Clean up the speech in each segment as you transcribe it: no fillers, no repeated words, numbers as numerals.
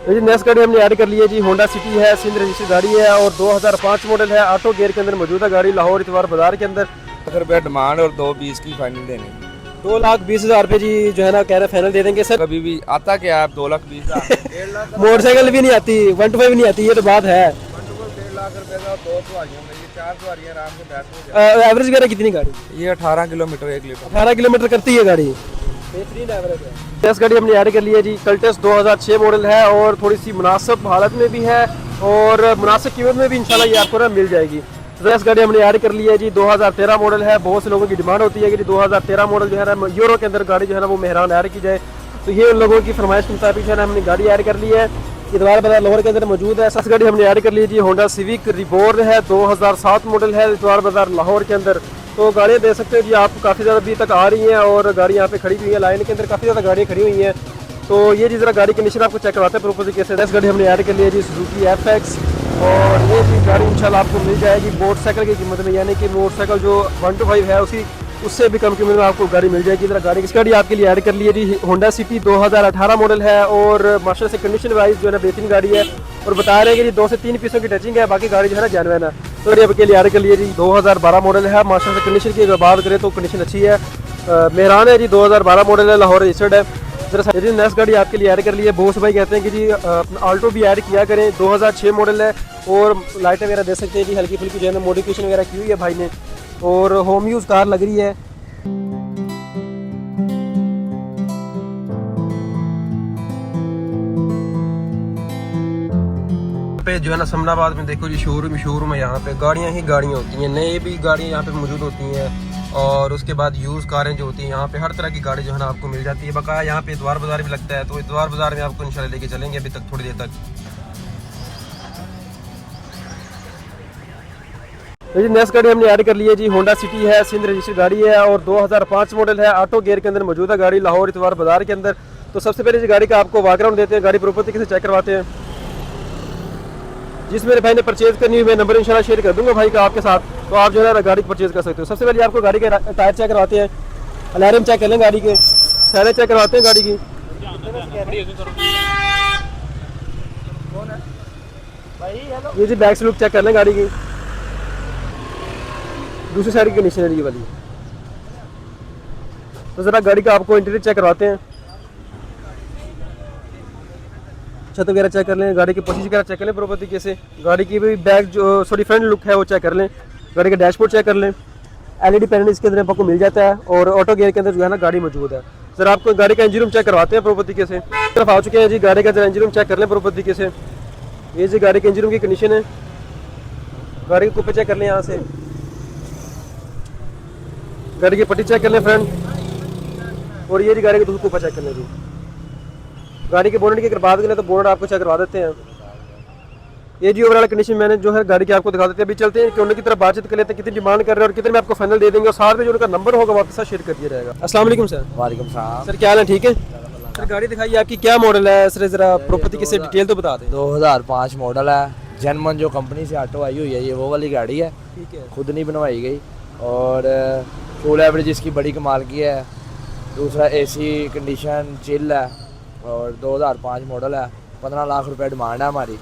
जी next गाड़ी हमने add कर ली है जी, होंडा सिटी है, सिंध रजिस्टर्ड गाड़ी है और 2005 मॉडल है, ऑटो गियर के अंदर मौजूद है गाड़ी, लाहौर इतवार बाजार के अंदर। ₹1,00,000 डिमांड और 2,20 की फाइनल देने। 2,20,000 रुपये जी जो है ना कह रहे फाइनल दे देंगे सर। कभी भी आता क्या है 2,20,000 1,00,000 मोटरसाइकिल भी नहीं आती, 125 भी नहीं आती, ये तो बात है। 1,00,000 रुपए का 2 सवारियां में, ये 4 सवारियां आराम से बैठ हो जाए। एवरेज वगैरह कितनी गाड़ी? ये 18 किलोमीटर 1 लीटर। 18 किलोमीटर करती है गाड़ी, बेहतरीन एवरेज है। टेस्ट गाड़ी हमने ऐड कर ली है जी, कल्टेस 2006 मॉडल है और थोड़ी सी मुनासिब हालत में भी है और मुनासिब कीमत में भी इंशाल्लाह ये आपको ना मिल जाएगी। टेस्ट गाड़ी हमने ऐड कर ली है जी, 2013 मॉडल है। बहुत से लोगों की डिमांड होती है कि 2013 मॉडल जो है ना यूरो के अंदर गाड़ी जो है ना वो मेहरान ऐड की जाए, तो ये उन लोगों की फरमाइश के मुताबिक जो है ना हमने गाड़ी ऐड कर ली है। इतवार बाजार लाहौर के अंदर मौजूद है। इस गाड़ी हमने ऐड कर ली जी, होंडा सिविक रिबोर्न है, 2007 मॉडल है, इतवार बाजार लाहौर के अंदर। तो गाड़ियाँ दे सकते हो जी आप, काफ़ी ज़्यादा अभी तक आ रही हैं और गाड़ी यहाँ पे खड़ी हुई है, लाइन के अंदर काफ़ी ज़्यादा गाड़ियाँ खड़ी हुई हैं। तो ये जी ज़रा गाड़ी कंडीशन आपको चेक करवाते हैं प्रॉपर तरीके से। 10 गाड़ी हमने ऐड कर ली है जी, सुजुकी FX, और ये जी गाड़ी इंशाल्लाह आपको मिल जाएगी मोटरसाइकिल की कीमत में, यानी कि मोटरसाइकिल जो 125 है उसी उससे भी कम कीमत में आपको गाड़ी मिल जाएगी। ज़रा गाड़ी किस गाड़ी आपके लिए ऐड कर ली है जी, होंडा सिटी 2018 मॉडल है और माशाल्लाह से कंडीशन वाइज जो है ना बेहतरीन गाड़ी है और बता रहे हैं कि 2 से 3 पीसों की टचिंग है, बाकी गाड़ी जो है ना जेन्युइन है। तो गाड़ी आपके लिए ऐड कर लिए जी, 2012 मॉडल है, माशाल्लाह से कंडीशन की अगर बात करें तो कंडीशन अच्छी है, मेहरान है जी, 2012 मॉडल है, लाहौर रजिस्टर्ड है। जरा जी नेक्स्ट गाड़ी आपके लिए ऐड कर ली है, बोस भाई कहते हैं कि जी आल्टो भी ऐड किया करें, 2006 मॉडल है और लाइटें वगैरह दे सकते हैं जी, हल्की फुल्की जो है ना मॉडिफिकेशन वगैरह की हुई है भाई ने और होम यूज़ कार लग रही है। पे जो है ना समनाबाद में देखो जी शोरूम है, यहाँ पे गाड़ियाँ ही गाड़ियाँ होती हैं, नए भी गाड़ियाँ यहाँ पे मौजूद होती हैं और उसके बाद यूज़ कारें जो होती हैं यहाँ पे हर तरह की गाड़ी जो है ना आपको मिल जाती है। बकाया यहाँ पे इतवार बाजार भी लगता है, तो इतवार बाजार में आपको इंशाल्लाह लेके चलेंगे अभी तक थोड़ी देर तक। तो जी नेक्स्ट गाड़ी हमने ऐड कर ली है जी, होंडा सिटी है, सिंध रजिस्टर्ड गाड़ी है और 2005 मॉडल है, ऑटो गियर के अंदर मौजूद है गाड़ी, लाहौर इतवार बाजार के अंदर। तो सबसे पहले जी गाड़ी का आपको बैकग्राउंड देते हैं, गाड़ी प्रॉपर्टी से चेक करवाते हैं। जिस मेरे भाई ने परचेज करनी हुई मैं नंबर इंशाल्लाह शेयर कर दूंगा भाई का आपके साथ, तो आप जो है ना गाड़ी परचेज कर सकते हो। सबसे पहले आपको गाड़ी के टायर चेक करवाते हैं, अलार्म चेक कर लें गाड़ी के, सारे चेक करवाते हैं गाड़ी की। ये जी बैक से लुक चेक कर लें गाड़ी की, दूसरी साइड की कंडीशन है ये वाली। तो ज़रा गाड़ी का आपको इंटीरियर चेक करवाते हैं, छत वगैरह चेक कर लें, गाड़ी की पसीज वगैरह चेक कर लें प्रॉपर तरीके से, गाड़ी की भी बैक जो सॉरी फ्रंट लुक है वो चेक कर लें, गाड़ी का डैशबोर्ड चेक कर लें, LED पैनल इसके अंदर आपको मिल जाता है और ऑटो गियर के अंदर जो है ना गाड़ी मौजूद है। सर आपको गाड़ी का इंजन रूम चेक करवाते हैं प्रॉपर तरीके से, तरफ आ चुके हैं जी, गाड़ी का जरा इंजन रूम चेक कर लें प्रॉपर तरीके से। ये जी गाड़ी के इंजन रूम की कंडीशन है, गाड़ी के कुप्पे चेक कर लें, यहाँ से गाड़ी की पट्टी चेक कर लें फ्रंट, और ये जी गाड़ी का दूसरा कुप्पा चेक कर लें जी। गाड़ी के बोनट की अगर बात करें तो बोनट आपको चेक करवा देते हैं। ये जी ओवरऑल कंडीशन मैंने जो है गाड़ी की आपको दिखा देते हैं। अभी चलते हैं कि उनकी तरफ बातचीत कर लेते हैं, कितनी डिमांड कर रहे हैं और कितने में आपको फाइनल दे देंगे और साथ में जो उनका नंबर होगा वापस शेयर कर दिया जाएगा। अस्सलाम वालेकुम सर। वालेकुम सलाम। सर क्या हाल है, ठीक है सर? गाड़ी दिखाइए आपकी, क्या मॉडल है सर, जरा प्रॉपर्टी की डिटेल तो बता दें। 2005 मॉडल है, जनमन जो कंपनी से ऑटो आई हुई है, ये वो वाली गाड़ी है, ठीक है, खुद नहीं बनवाई गई और फ्यूल एवरेज इसकी बड़ी कमाल की है। दूसरा AC कंडीशन चिल है और 2005 मॉडल है, 15 लाख रुपए डिमांड है हमारी।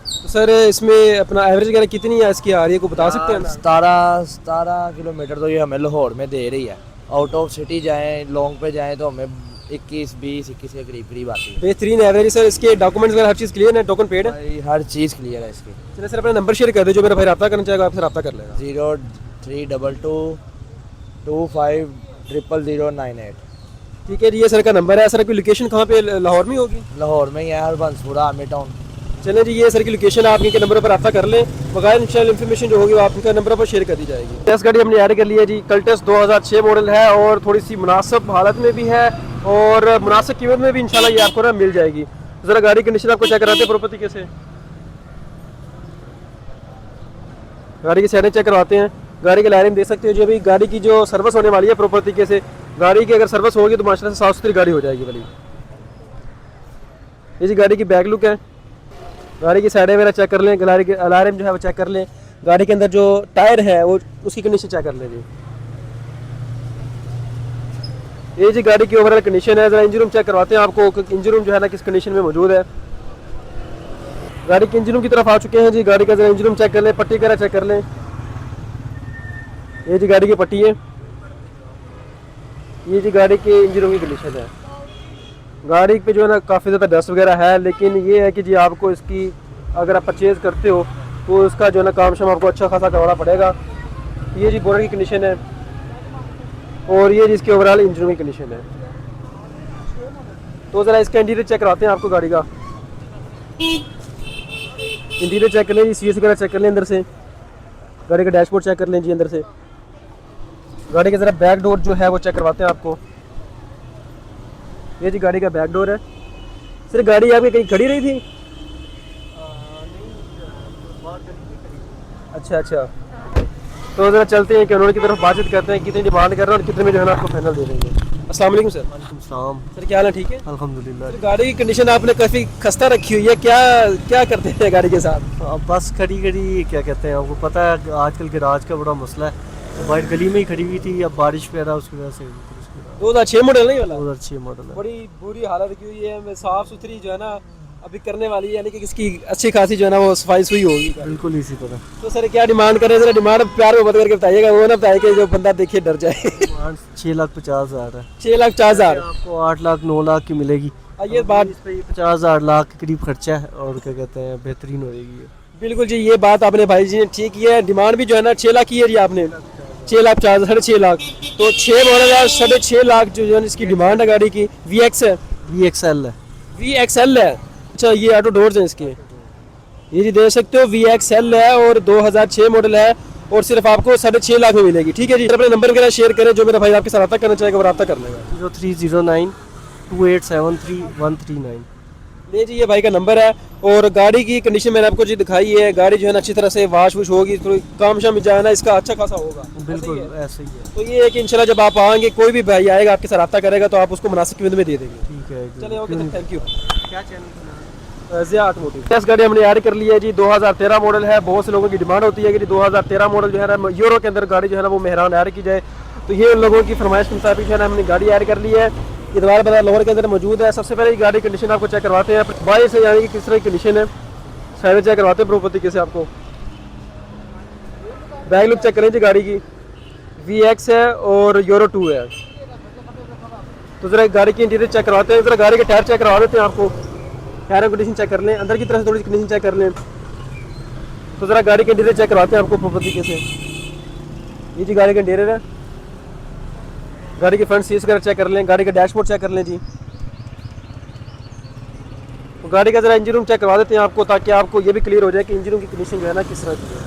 तो सर इसमें अपना एवरेज वगैरह कितनी है इसकी आ रही है, को बता सकते हैं? 17 किलोमीटर तो ये हमें लाहौर में दे रही है। आउट ऑफ सिटी जाएं, लॉन्ग पे जाएं तो हमें 21 के करीब आती है। बेहतरीन एवरेज सर। इसके डॉक्यूमेंट्स वगैरह हर चीज़ क्लियर है, टोकन पेड है, हर चीज़ क्लियर है इसकी। चलिए सर अपना नंबर शेयर कर दो, जो मेरा भाई रब्ता करना चाहेगा आपसे रब्ता कर लेगा। 0322 250098। ठीक है जी, ये सर का नंबर है। सर की लोकेशन कहाँ पे, लाहौर में होगी? लाहौर में ही है, हरबंसपुरा आर्मी टाउन। चले जी, ये सर की लोकेशन आप इनके नंबर पर रब्ता कर लें, बगैर इंशाल्लाह इन्फॉर्मेशन जो होगी वो आपके नंबर पर शेयर कर दी जाएगी। टेस्ट गाड़ी हमने ऐड कर ली है जी, कल्टेस 2006 मॉडल है और थोड़ी सी मुनासिब हालत में भी है और मुनासिब कीमत में भी इंशाल्लाह ये आपको ना मिल जाएगी। ज़रा गाड़ी कंडीशन आपको चेक कराते हैं प्रॉपर तरीके से, गाड़ी की साइडें चेक करवाते हैं, गाड़ी के लाइन दे सकते हो। जो अभी गाड़ी की जो सर्विस होने वाली है प्रॉपर तरीके से, गाड़ी की अगर सर्विस होगी तो माशाल्लाह से साफ सुथरी गाड़ी हो जाएगी वाली। ये जी गाड़ी की बैक लुक है, गाड़ी की साइडें वगैरह चेक कर लें, गाड़ी के अलार्म जो है वो चेक कर लें, गाड़ी के अंदर जो टायर है वो उसकी कंडीशन चेक कर लें जी। ये जी गाड़ी की ओवरऑल कंडीशन है। ज़रा इंजन रूम चेक करवाते हैं आपको, इंजन रूम जो है ना किस कंडीशन में मौजूद है। गाड़ी के इंजन रूम की तरफ आ चुके हैं जी। गाड़ी का जरा इंजन रूम चेक कर लें, पट्टी वगैरह चेक कर लें। ये जी गाड़ी की पट्टी है, ये जी गाड़ी के इंजन रूम की कंडीशन है। गाड़ी पे जो है ना काफ़ी ज़्यादा डस्ट वगैरह है, लेकिन ये है कि जी आपको इसकी अगर आप परचेज़ करते हो तो इसका जो है ना काम शाम आपको अच्छा खासा करवाना पड़ेगा। ये जी बोनट की कंडीशन है और ये जी इसकी ओवरऑल इंजन रूम की कंडीशन है। तो ज़रा इसका इंटीरियर चेक कराते हैं आपको गाड़ी का। इंटीरियर चेक कर लें जी, सीट्स वगैरह चेक कर लें अंदर से। गाड़ी का डैशबोर्ड चेक कर लें जी अंदर से। गाड़ी का ज़रा बैक डोर जो है वो चेक करवाते हैं आपको। ये जी गाड़ी का बैक डोर है। सर गाड़ी आपकी कहीं खड़ी रही थी? अच्छा अच्छा, तो ज़रा चलते हैं कि उन्होंने की तरफ बातचीत करते हैं, कितनी डिमांड कर रहे हैं और कितने में जो है ना आपको फाइनल दे देंगे। अस्सलाम वालेकुम सर। सलाम। सर क्या हाल है, ठीक है? अल्हम्दुलिल्लाह। सर गाड़ी की कंडीशन आपने काफ़ी खस्ता रखी हुई है, क्या क्या करते हैं गाड़ी के साथ? अब बस खड़ी खड़ी क्या कहते हैं, आपको पता है आजकल गैराज का बड़ा मसला है। बाहर गली में ही खड़ी हुई थी, अब बारिश पैदा उसकी वजह से 2006 मॉडल नहीं वाला? 2006 मॉडल है। बड़ी बुरी हालत की हुई है, साफ़ सुथरी जो है ना अभी करने वाली है, यानी कि इसकी अच्छी खासी जो है ना वो सफाई सुई होगी। बिल्कुल इसी तरह। तो सर क्या डिमांड करें? जरा डिमांड प्यार में बता करके बताइएगा, वो ना बताइए कि जो बंदा देखे डर जाए। 6,50,000 है। 6,50,000 आपको 8 लाख 9 लाख की मिलेगी। ये बात 50,000 लाख के करीब खर्चा है और क्या कहते हैं बेहतरीन होगी। बिल्कुल जी, ये बात आपने भाई जी ने ठीक की है। डिमांड भी जो है ना 6 लाख की है जी आपने, 6,50,000 6.5 लाख, तो 6 मॉडल है, 6.5 लाख जो है इसकी डिमांड है गाड़ी की। VX है, VXL है। VXL है। अच्छा, ये ऑटो डोर्स हैं इसके, ये जी देख सकते हो VXL है और 2006 मॉडल है और सिर्फ आपको 6.5 लाख में मिलेगी। ठीक है जी, अपने नंबर वगैरह शेयर करें, जो मेरा भाई आपके साथ रब्ता करना चाहेगा वो रब्ता कर लेगा। 0309 2873 139। ये जी ये भाई का नंबर है। और गाड़ी की कंडीशन मैंने आपको जी दिखाई है, गाड़ी जो है ना अच्छी तरह से वाश वुश होगी, थोड़ी काम शाम जो है ना इसका अच्छा खासा होगा। बिल्कुल ऐसे ही है। ऐसे ही है। तो ये है कि इंशाल्लाह जब आप आएंगे, कोई भी भाई आएगा आपके साथ रब्ता करेगा तो आप उसको मुनासिब कीमत में दे देंगे। ठीक है। चलिए ओके, थैंक यू। क्या चैनल? ज़िया ऑटोमोटिव। इस गाड़ी हमने ऐड कर ली है जी, 2013 मॉडल है। बहुत से लोगों की डिमांड होती है कि जी 2013 मॉडल जो है ना यूरो के अंदर गाड़ी जो है ना वो मेहरान ऐड की जाए, तो ये उन लोगों की फरमाइश के मुताबिक जो है ना हमने गाड़ी ऐड कर ली है। इतवार बाजार लाहौर के अंदर मौजूद है। सबसे पहले गाड़ी कंडीशन आपको चेक करवाते हैं बाहर से, यानी कि किस तरह की कंडीशन है, साइड चेक करवाते हैं प्रॉपर्टी कैसे आपको। बैक लुक चेक करें जी गाड़ी की, VX है और यूरो 2 है। तो ज़रा गाड़ी की इंटीरियर चेक करवाते हैं, ज़रा गाड़ी के टायर चेक करवा देते हैं आपको। टायर कंडीशन चेक कर लें, अंदर की तरफ से थोड़ी सी कंडीशन चेक कर लें। तो ज़रा गाड़ी के इंटीरियर चेक करवाते हैं आपको प्रॉपर्टी कैसे। ये जी गाड़ी का इंटीरियर है, गाड़ी के फ्रंट सीट्स वगैरह चेक कर लें, गाड़ी का डैशबोर्ड चेक कर लें जी। तो गाड़ी का ज़रा इंजन रूम चेक करवा देते हैं आपको, ताकि आपको ये भी क्लियर हो जाए कि इंजन रूम की कंडीशन जो है ना किस तरह की है।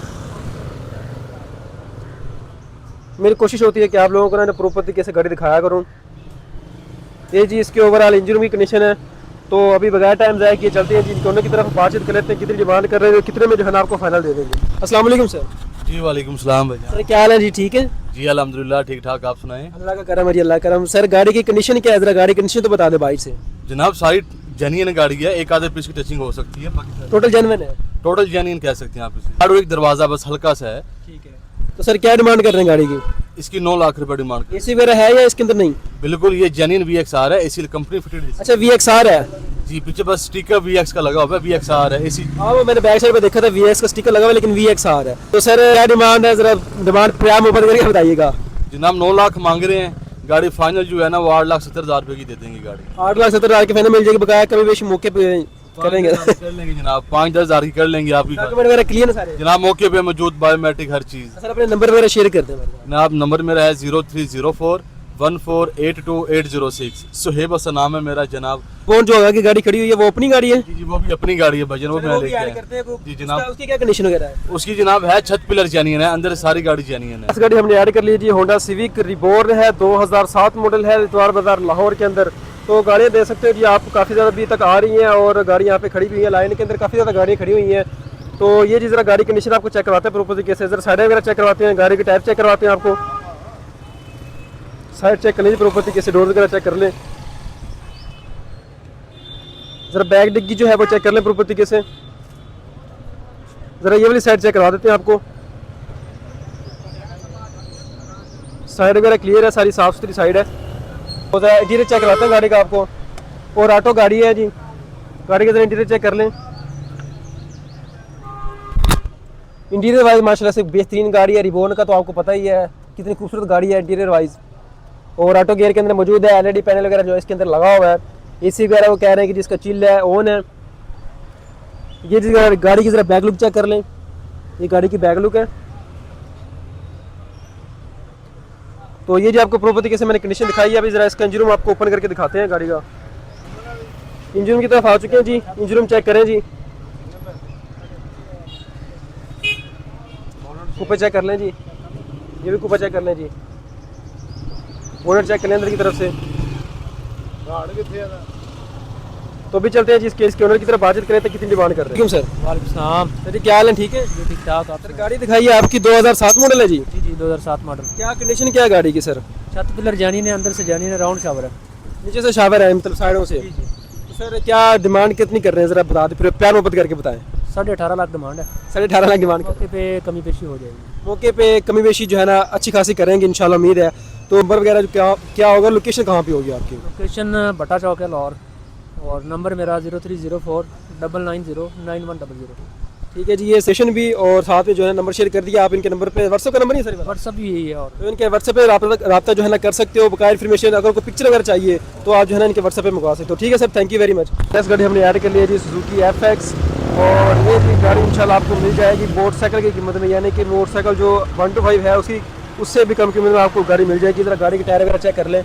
मेरी कोशिश होती है कि आप लोगों को ना प्रॉपर्टी कैसे गाड़ी दिखाया करूँ। ये जी इसके ओवरऑल इंजन रूम की कंडीशन है। तो अभी बगैर टाइम ज़ाया किए चलते हैं जी दोनों की तरफ बातचीत कर लेते हैं, कितनी डिमांड कर रहे हैं, कितने में जो है ना आपको फाइनल दे देंगे। अस्सलाम वालेकुम सर। जी वालेकुम सलाम भाई। सर क्या हाल है जी, ठीक है? जी अल्हम्दुलिल्लाह ठीक ठाक, आप सुनाएं। अल्लाह का करम है जी, अल्लाह का करम। सर गाड़ी की कंडीशन क्या है, ज़रा गाड़ी कंडीशन तो बता दे भाई से। जनाब सारी जेन्युइन गाड़ी है, एक आधे पीस की टचिंग हो सकती है, बाकी टोटल जेन्युइन है? टोटल जेन्युइन कह सकते हैं आप इसे। और एक दरवाजा बस हल्का सा है। ठीक है। तो सर क्या डिमांड कर रहे हैं गाड़ी की? इसकी 9 लाख रुपए डिमांड। AC वगैरह है या इसके अंदर नहीं? बिल्कुल ये जेन्युइन VXR है, एसी कंपनी फिटेड है। अच्छा VXR है। जी पीछे बस स्टिकर VX का लगा हुआ है, VXR है एसी। हाँ वो मैंने बैक साइड पे देखा था, VX का स्टिकर लगा हुआ है, लेकिन VXR है। तो सर क्या डिमांड है, जरा डिमांड प्यार ऊपर करके बताइएगा। जनाब 9 लाख मांग रहे हैं, गाड़ी फाइनल जो है ना वो 8,70,000 रुपए की दे देंगे गाड़ी। 8,70,000 की फाइनल मिल जाएगी, बकाया कभी बेशी मौके पे करेंगे। कर लेंगे जनाब, 5-10 हज़ार की कर लेंगे आपकी। डॉक्यूमेंट वगैरह क्लियर है सारे? जनाब मौके पे मौजूद, बायोमेट्रिक हर चीज़। सर अपने नंबर वगैरह शेयर कर दें। जनाब नंबर मेरा है 0304 1482 सुहेब हसन नाम है मेरा जनाब। कौन जो होगा की गाड़ी खड़ी हुई है वो अपनी गाड़ी है? जी वो भी अपनी गाड़ी है भजन, वो मैं लेके ऐड आया। करते हैं जी जनाब। उसकी क्या कंडीशन वगैरह है? उसकी जनाब है छत पिलर जेन्युइन है, अंदर सारी गाड़ी जेन्युइन है। इस गाड़ी हमने ऐड कर ली जी, होंडा सिविक रिबोर्न है, 2007 मॉडल है, इतवार बाजार लाहौर के अंदर। तो गाड़ियाँ दे सकते हो जी आप, काफ़ी ज़्यादा अभी तक आ रही हैं और गाड़ी यहाँ पे खड़ी हुई है, लाइन के अंदर काफ़ी ज़्यादा गाड़ियाँ खड़ी हुई हैं। तो ये जी ज़रा गाड़ी कंडीशन आपको चेक करवाते हैं प्रॉपर कैसे, जरा साइड वगैरह चेक करवाते हैं, गाड़ी के टायर चेक करवाते हैं आपको। साइड चेक कर लीजिए प्रॉपर्टी कैसे, डोर वगैरह चेक कर लें। ज़रा बैक डिग्गी जो है वो चेक कर लें प्रॉपर्टी कैसे। ज़रा ये वाली साइड चेक करवा देते हैं आपको। साइड वगैरह क्लियर है, सारी साफ़ सुथरी साइड है। तो ज़रा इंटीरियर चेक करवाते हैं गाड़ी का आपको। और ऑटो गाड़ी है जी, गाड़ी का ज़रा इंटीरियर चेक कर लें। इंटीरियर वाइज माशाल्लाह से बेहतरीन गाड़ी है। रिबोन का तो आपको पता ही है कितनी खूबसूरत गाड़ी है इंटीरियर वाइज। और ऑटो गियर के अंदर मौजूद है। एलईडी पैनल वगैरह जो इसके अंदर लगा हुआ है। एसी वगैरह वो कह रहे हैं कि जिसका चिल है ऑन है। ये जिस गाड़ी की ज़रा बैक लुक चेक कर लें। ये गाड़ी की बैक लुक है। तो ये जो आपको प्रॉपर्टी कैसे मैंने कंडीशन दिखाई है, अभी ज़रा इसका इंजन रूम आपको ओपन करके दिखाते हैं गाड़ी का। इंजन रूम की तरफ आ चुके हैं जी। इंजन रूम चेक करें जी। कूपे चेक कर लें जी। ये भी कूपा चेक कर लें जी। बोनट चेक कर लें अंदर की तरफ से। तो भी चलते हैं जी इसके ओनर की तरफ बातचीत करें तो कितनी डिमांड कर रहे हैं। क्यों सर? वालेकुम सलाम। सर क्या हाल है? ठीक है ठीक ठाक। आप सर गाड़ी दिखाई है आपकी 2007 मॉडल है जी। जी 2007 मॉडल। क्या कंडीशन क्या है गाड़ी की सर? छत पिलर जानी ने, अंदर से जानी ने, राउंड शावर है। नीचे से शावर है मतलब साइडों से। तो सर क्या डिमांड कितनी कर रहे हैं ज़रा बता दें, फिर प्यार मोहब्बत करके बताएं। 18.5 लाख डिमांड है। 18.5 लाख डिमांड। मौके पे कमी पेशी हो जाएगी। मौके पे कमी बेशी जो है ना अच्छी खासी करेंगे इंशाल्लाह, उम्मीद है। तो नंबर वगैरह जो क्या होगा, लोकेशन कहाँ पे होगी आपकी? लोकेशन बटा चौक है लाहौर, और नंबर मेरा 0304 990 9100। ठीक है जी। ये सेशन भी और साथ में जो है नंबर शेयर कर दिया आप इनके नंबर पे। व्हाट्सएप का नंबर नहीं सर? व्हाट्सअप भी यही है। और तो इनके व्हाट्सएप पे रब्ता जो है ना कर सकते हो। बकाया इन्फॉर्मेशन अगर कोई पिक्चर वगैरह चाहिए तो आप जो है ना इनके व्हाट्सएप पे मंगवा सकते हो। ठीक है sir, thank you very much. Next गाड़ी हमने ऐड कर ली है जी सुजुकी FX, और ये भी गाड़ी इंशाल्लाह आपको मिल जाएगी मोटरसाइकिल की कीमत में, यानी कि मोटरसाइकिल जो 1 to 5 है उससे भी कम कीमत में आपको गाड़ी मिल जाएगी। ज़रा गाड़ी के टायर वगैरह चेक कर लें,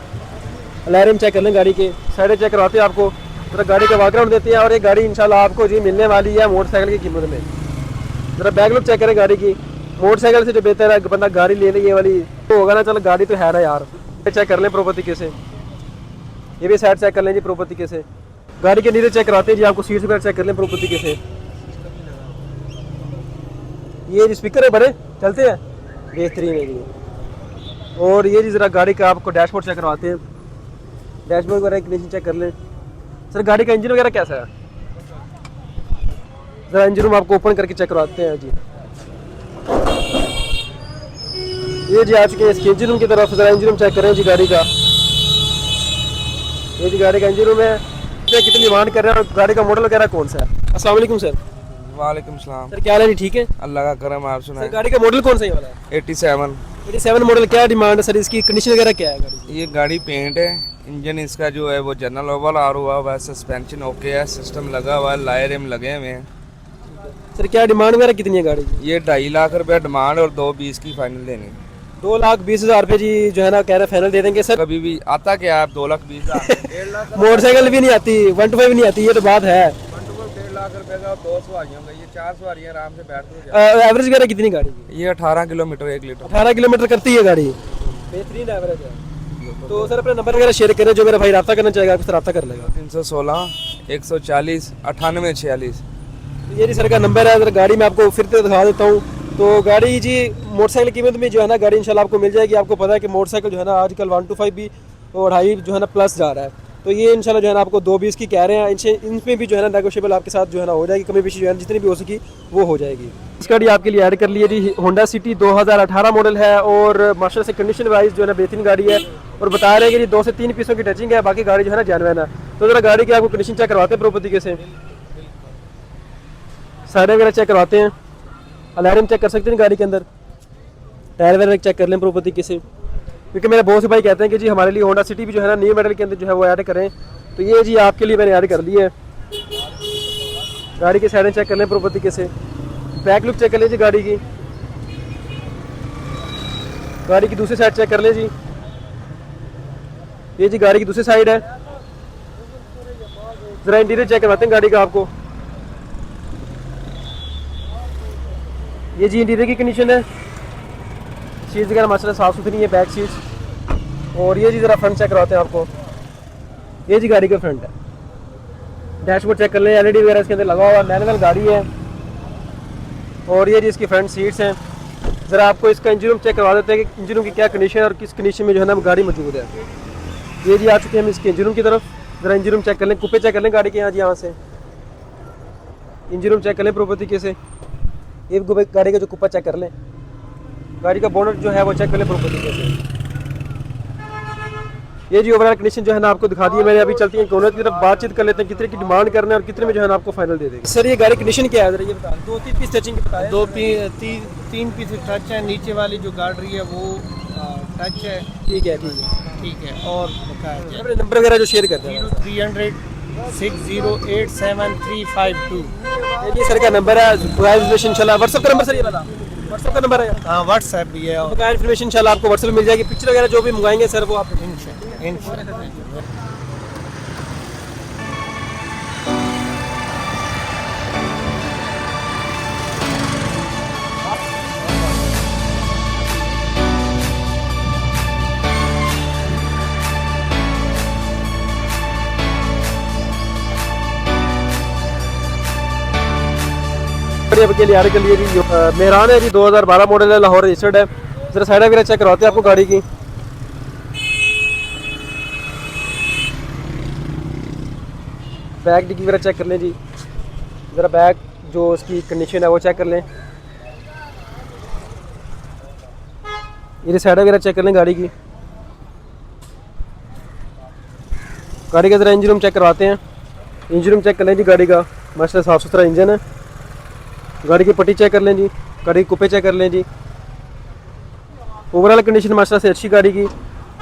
अलार्म चेक कर लें, गाड़ी के साइडें चेक करवाते हैं आपको, ज़रा गाड़ी का बैकग्राउंड देते हैं। और ये गाड़ी इंशाल्लाह आपको जी मिलने वाली है मोटरसाइकिल की कीमत में। ज़रा बैक लुक चेक करें गाड़ी की। मोटरसाइकिल से जो बेहतर है बंदा गाड़ी ले ले ये वाली तो होगा ना। चलो गाड़ी तो है ना यार। चेक कर लें प्रॉपर्टी कैसे, ये भी साइड चेक कर लें जी प्रॉपर्टी कैसे। गाड़ी के नीचे चेक कराते हैं जी आपको, सीट्स वगैरह चेक कर लें प्रॉपर्टी कैसे। ये जो स्पीकर है बड़े चलते हैं, बेहतरीन है जी। और ये जी ज़रा गाड़ी का आपको डैशबोर्ड चेक करवाते हैं। डैशबोर्ड वगैरह कंडीशन चेक कर लें। सर गाड़ी का इंजन वगैरह कैसा है? ज़रा इंजन रूम आपको ओपन करके चेक करवाते हैं जी। ये जी आ चुके हैं इसके इंजन रूम की तरफ। ज़रा इंजन रूम चेक करें जी गाड़ी का। ये जी गाड़ी का इंजन रूम है। कितनी डिमांड कर रहे हैं और गाड़ी का मॉडल वगैरह कौन सा है? अस्सलाम वालेकुम सर। वालेकुम सलाम। सर क्या हाल है जी? ठीक है अल्लाह का करम। आप सर सुनाए? गाड़ी का मॉडल कौन सा ये वाला है? 87। मॉडल। क्या डिमांड है सर इसकी? कंडीशन वगैरह क्या है गाड़ी की? ये गाड़ी पेंट है। इंजन इसका जो है वो जनरल ओवल आर हुआ हुआ है। सस्पेंशन ओके है। सिस्टम लगा हुआ है। लायर एम लगे हुए हैं। सर क्या डिमांड वगैरह कितनी है गाड़ी की? ये 2.5 लाख रुपए डिमांड और 2.20 की फाइनल देनी। 2,20,000 रुपये जी जो है ना कह रहे फाइनल दे देंगे सर। कभी भी आता क्या है 2,20,000 मोटरसाइकिल भी नहीं आती, 1 to 5 नहीं आती, ये तो बात है। 1.5 लाख रुपए का 2 सवारियों का, ये 4 सवारियां आराम से बैठ के। एवरेज वगैरह कितनी गाड़ी की? ये 18 किलोमीटर 1 लीटर। 18 किलोमीटर करती है गाड़ी। बेहतरीन एवरेज है। तो सर अपना नंबर वगैरह शेयर करें, जो मेरा भाई रब्ता करना चाहेगा आपसे रब्ता कर लेगा। 316 140 98 46। ये जी सर का नंबर है। अगर गाड़ी में आपको फिर से दिखा देता हूँ। तो गाड़ी जी मोटरसाइकिल कीमत में जो है ना गाड़ी इंशाल्लाह आपको मिल जाएगी। आपको पता है कि मोटरसाइकिल जो है ना आजकल 1 to 5 भी और 2.5 जो है ना प्लस जा रहा है। तो ये इंशाल्लाह जो है ना आपको 2.20 की कह रहे हैं। इनमें भी जो है ना नेगोशिएबल आपके साथ जो है ना हो जाएगी। कमी पेशी जो है जितनी भी हो सकी वो हो जाएगी। इस गाड़ी आपके लिए ऐड कर ली है जी। होंडा सिटी 2018 मॉडल है और माशाल्लाह से कंडीशन वाइज जो है ना बेहतरीन गाड़ी है। और बता रहे हैं कि 2 से 3 पीसों की टचिंग है, बाकी गाड़ी जो है ना जेन्युइन है। तो ज़रा गाड़ी की आपको कंडीशन चेक करवाते हैं प्रॉपर्टी कैसे, साइड वगैरह चेक करवाते हैं, अलार्म चेक कर सकते हैं गाड़ी के अंदर, टायर वगैरह चेक कर लें प्रॉपर्टी कैसे। क्योंकि मेरे बहुत से भाई कहते हैं कि जी हमारे लिए होंडा सिटी भी जो है ना न्यू मॉडल के अंदर जो है वो ऐड करें। तो ये जी आपके लिए मैंने ऐड कर दी है। गाड़ी की साइडें चेक कर लें प्रॉपर्टी कैसे, बैक लुक चेक कर लें जी गाड़ी की। गाड़ी की दूसरी साइड चेक कर लें जी। ये जी गाड़ी की दूसरी साइड है। ज़रा इंटीरियर चेक करवाते हैं गाड़ी का आपको। ये जी इंटीरियर की कंडीशन है। सीट्स वगैरह माशाल्लाह साफ़ सुथरी है, बैक सीट्स। और ये जी ज़रा फ्रंट चेक करवाते हैं आपको। ये जी गाड़ी का फ्रंट है। डैशबोर्ड चेक कर लें, एलईडी वगैरह इसके अंदर लगा हुआ है, मैनुअल गाड़ी है। और ये जी इसकी फ्रंट सीट्स हैं। ज़रा आपको इसका इंजन रूम चेक करवा देते हैं कि इंजन रूम की क्या कंडीशन है और किस कंडीशन में जो है ना गाड़ी मौजूद है। ये जी आ चुके हैं हम इसके इंजन रूम की तरफ। ज़रा इंजन रूम चेक कर लें, कुप्पे चेक कर लें गाड़ी के यहाँ से। इंजन रूम चेक कर लें प्रॉपर्टी कैसे। ये गाड़ी का जो कुप्पा चेक कर लें, गाड़ी का बोनट जो है वो चेक कर लें प्रॉपर्टी कैसे। ये जी ओवरऑल कंडीशन जो है ना आपको दिखा दी है मैंने। अभी चलती है कोने की तरफ, बातचीत कर लेते हैं कितने की डिमांड कर रहे हैं और कितने में जो है ना आपको फाइनल दे देंगे। सर ये गाड़ी कंडीशन क्या है, ये बता, 2-3 पीस टचिंग की बताया। 3 पीस टच है, नीचे वाली जो गाड़ रही है वो टच है। ठीक है ठीक है। और अपने नंबर वगैरह जो शेयर करते हैं। 0300 6087 ये सर का नंबर है। इन्फॉर्मेशन इंशाल्लाह व्हाट्सएप का नंबर सर ये बता, व्हाट्सएप का नंबर है। हाँ व्हाट्सएप भी है। और इन्फॉर्मेशन इंशाल्लाह आपको व्हाट्सएप मिल जाएगी। पिक्चर वगैरह जो भी मंगाएंगे सर वो आप के लिए के लिए जी मेहरान है जी, 2012 मॉडल है, लाहौर रजिस्टर्ड है। जरा साइड वगैरह चेक करवाते हैं आपको गाड़ी की। बैक डिग्गी वगैरह चेक कर लें जी, ज़रा बैक जो उसकी कंडीशन है वो चेक कर लें। ये साइड वगैरह चेक कर लें गाड़ी की। गाड़ी का ज़रा इंजन रूम चेक करवाते हैं। इंजन रूम चेक कर लें जी गाड़ी का, माशाल्लाह साफ़ सुथरा इंजन है। गाड़ी की पट्टी चेक कर लें जी, गाड़ी के कुप्पे चेक कर लें जी। ओवरऑल कंडीशन माशाल्लाह से अच्छी गाड़ी की।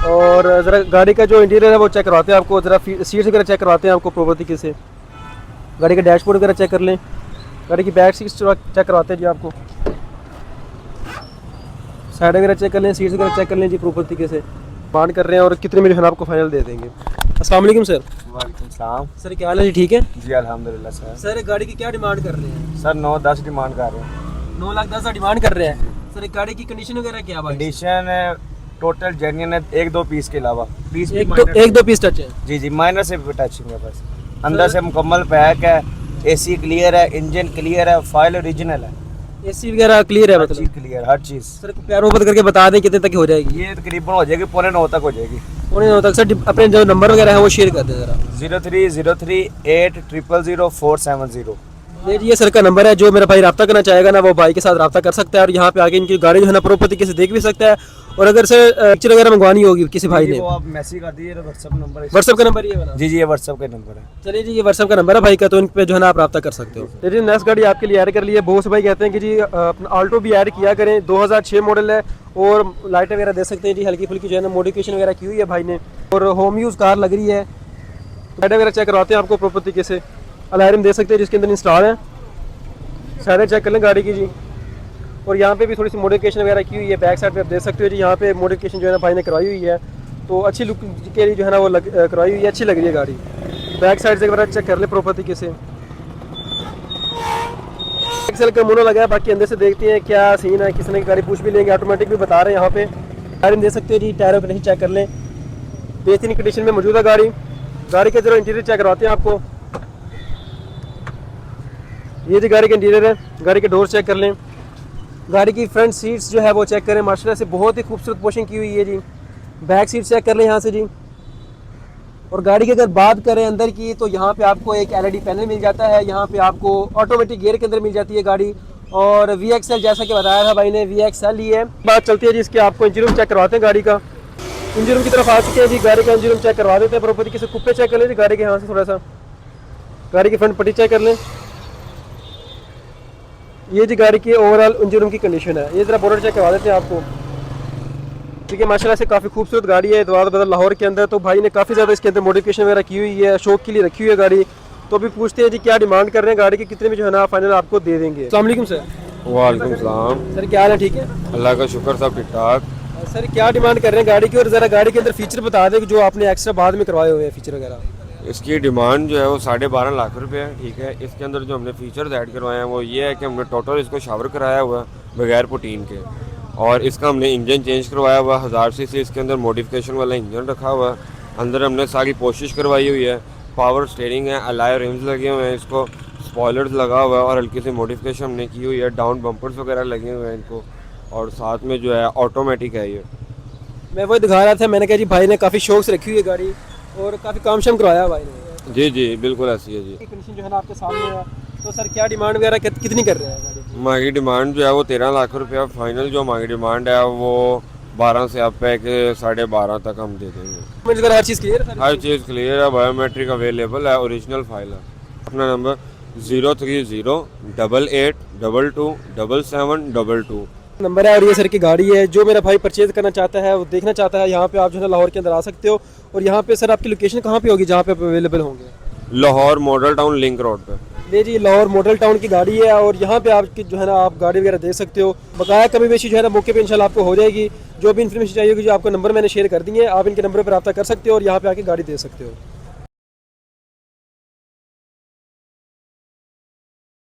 और ज़रा गाड़ी का जो इंटीरियर है वो चेक करवाते हैं आपको। ज़रा सीट्स वगैरह चेक करवाते हैं आपको प्रॉपर तरीके से। गाड़ी का डैशबोर्ड वगैरह चेक कर लें। गाड़ी की बैक सीट्स चेक करवाते हैं जी आपको। साइड वगैरह चेक कर लें, सीट्स वगैरह चेक कर लें जी प्रॉपर तरीके से। बात कर रहे हैं और कितने में जो है ना आपको फाइनल दे देंगे। अस्सलाम वालेकुम सर। वालेकुम सलाम। सर क्या हाल है जी, ठीक है जी अल्हम्दुलिल्लाह सर। सर गाड़ी की क्या डिमांड कर रहे हैं? सर 9-10 डिमांड कर रहे हैं। 9,10,000 डिमांड कर रहे हैं। सर गाड़ी की कंडीशन वगैरह क्या भाई? कंडीशन टोटल जेन्युइन है, 1-2 पीस के अलावा। पीस एक दो पीस टच है। जी जी माइनर से भी टचिंग है बस। अंदर से मुकम्मल पैक है, एसी क्लियर है, इंजन क्लियर है, फाइल ओरिजिनल है, एसी वगैरह क्लियर है, हर मतलब चीज़ क्लियर, हर चीज़। सर प्यार मोहब्बत करके बता दें कितने तक हो जाएगी? ये तकरीबन हो जाएगी 9:45 तक हो जाएगी। 9:45 तक। सर अपने जो नंबर वगैरह है वो शेयर कर दें ज़रा। 030380000470। ये जी ये सर का नंबर है। जो मेरा भाई रब्ता करना चाहेगा ना वो भाई के साथ रब्ता कर सकता है और यहाँ पे आके इनकी गाड़ी जो है ना प्रॉपर तरीके से देख भी सकता है। और अगर सर पिक्चर वगैरह मंगवानी होगी किसी भाई ने, वो आप मैसेज कर दीजिए, व्हाट्सएप नंबर है। व्हाट्सएप का नंबर ये वाला? जी जी ये व्हाट्सएप का नंबर है। चलिए जी ये व्हाट्सएप का नंबर है भाई का, तो इन पे जो है ना आप रब्ता कर सकते हो। चलिए नेक्स्ट गाड़ी आपके लिए ऐड कर ली है। बहुत से भाई कहते हैं कि जी अपना आल्टो भी ऐड किया करें। 2006 मॉडल है और लाइट वगैरह दे सकते हैं जी, हल्की फुल्की जो है ना मॉडिफिकेशन वगैरह की हुई है भाई ने और होम यूज़ कार लग रही है। लाइट वगैरह चेक करवाते हैं आपको प्रॉपर तरीके से। अलार्म दे सकते हैं जिसके अंदर इंस्टॉल है। साइड चेक कर लें गाड़ी की जी। और यहाँ पे भी थोड़ी सी मॉडिफिकेशन वगैरह की हुई है। बैक साइड पे आप देख सकते हो जी, यहाँ पे मॉडिफिकेशन जो है ना भाई ने करवाई हुई है, तो अच्छी लुक के लिए जो है ना वो करवाई हुई है, अच्छी लग रही है गाड़ी। बैक साइड से एक बार चेक कर ले प्रॉपर तरीके से। एक्सेल का मोनो लगा है, बाकी अंदर से देखते हैं क्या सीन है। किसी ने गाड़ी पूछ भी लेंगे, ऑटोमेटिक भी बता रहे हैं यहाँ पे। टायर दे सकते हो जी, टायरों पर नहीं चेक कर लें, बेहतरीन कंडीशन में मौजूद है गाड़ी। गाड़ी के जरा इंटीरियर चेक करवाते हैं आपको। ये जी गाड़ी का इंटीरियर है। गाड़ी के डोर चेक कर लें। गाड़ी की फ्रंट सीट्स जो है वो चेक करें, माशाल्लाह से बहुत ही खूबसूरत पोशिंग की हुई है जी। बैक सीट चेक कर लें यहाँ से जी। और गाड़ी की अगर बात करें अंदर की, तो यहाँ पे आपको एक एलईडी पैनल मिल जाता है। यहाँ पे आपको ऑटोमेटिक गियर के अंदर मिल जाती है गाड़ी। और VXL जैसा कि बताया था भाई ने, VXL ही है। बात चलती है जी इसके, आपको इंजन रूम चेक करवाते हैं गाड़ी का। इंजन रूम की तरफ आ चुके हैं जी। गाड़ी का इंजन रूम चेक करवा देते हैं प्रॉपर तरीके से। कुप्पे चेक कर लें जी गाड़ी के यहाँ से थोड़ा सा। गाड़ी की फ्रंट पट्टी चेक कर लें। ये जी गाड़ी की ओवरऑल इंजन रूम की कंडीशन है। ये ज़रा बोनट चेक करवा देते हैं आपको। ठीक है, माशाल्लाह से काफ़ी खूबसूरत गाड़ी है दवात बदल लाहौर के अंदर। तो भाई ने काफ़ी ज़्यादा इसके अंदर मॉडिफिकेशन वगैरह की हुई है, शौक के लिए रखी हुई है गाड़ी। तो अभी पूछते हैं जी क्या डिमांड कर रहे हैं गाड़ी के, कितने में जो है ना फाइनल आपको दे देंगे। अस्सलाम वालेकुम सर। वालेकुम सलाम। सर क्या हाल है, ठीक है? अल्लाह का शुक्र, सब ठीक ठाक। सर क्या डिमांड कर रहे हैं गाड़ी की, और ज़रा गाड़ी के अंदर फीचर बता दें जो आपने एक्स्ट्रा बाद में करवाए हुए हैं फीचर वगैरह। इसकी डिमांड जो है वो 12.5 लाख रुपए है। ठीक है, इसके अंदर जो हमने फीचर्स ऐड करवाए हैं वो ये है कि हमने टोटल इसको शावर कराया हुआ है बगैर पुटीन के, और इसका हमने इंजन चेंज करवाया हुआ 1000 सीसी इसके अंदर मॉडिफिकेशन वाला इंजन रखा हुआ है। अंदर हमने सारी कोशिश करवाई हुई है। पावर स्टीयरिंग है, अलॉय रिम्स लगे हुए हैं, इसको स्पॉयलर्स लगा हुआ है और हल्की सी मॉडिफिकेशन हमने की हुई है। डाउन बम्पर्स वगैरह लगे हुए हैं इनको, और साथ में जो है ऑटोमेटिक है। ये मैं वही दिखा रहा था, मैंने कहा जी भाई ने काफ़ी शौक से रखी हुई है गाड़ी और काफ़ी काम शाम करवाया भाई ने। जी जी बिल्कुल ऐसी है जी। कंडीशन जो है ना आपके सामने है। तो सर क्या डिमांड वगैरह कितनी कर रहे हैं गाड़ी की? हमारी डिमांड जो है वो 13 लाख रुपया फाइनल। जो हमारी डिमांड है वो 12 से आप पे के 12.5 तक हम दे देंगे। मुझे हर चीज़ क्लियर है हर चीज़ क्लियर है, बायोमेट्रिक अवेलेबल है, ओरिजिनल फाइल है। अपना नंबर 03088227722 नंबर है। और ये सर की गाड़ी है, जो मेरा भाई परचेज करना चाहता है, वो देखना चाहता है, यहाँ पे आप जो है लाहौर के अंदर आ सकते हो। और यहाँ पे सर आपकी लोकेशन कहाँ पे होगी जहाँ पे आप अवेलेबल होंगे? Lahore model town link road पे। ले जी, लाहौर मॉडल टाउन की गाड़ी है और यहाँ पे आपकी जो है ना आप गाड़ी वगैरह देख सकते हो। बकाया कमी बेशी जो है ना मौके पे इंशाल्लाह आपको हो जाएगी। जो भी इन्फॉर्मेशन चाहिए होगी, जो आपको नंबर मैंने शेयर कर दी है, आप इनके नंबर पर रब्ता कर सकते हो और यहाँ पे आके गाड़ी दे सकते हो।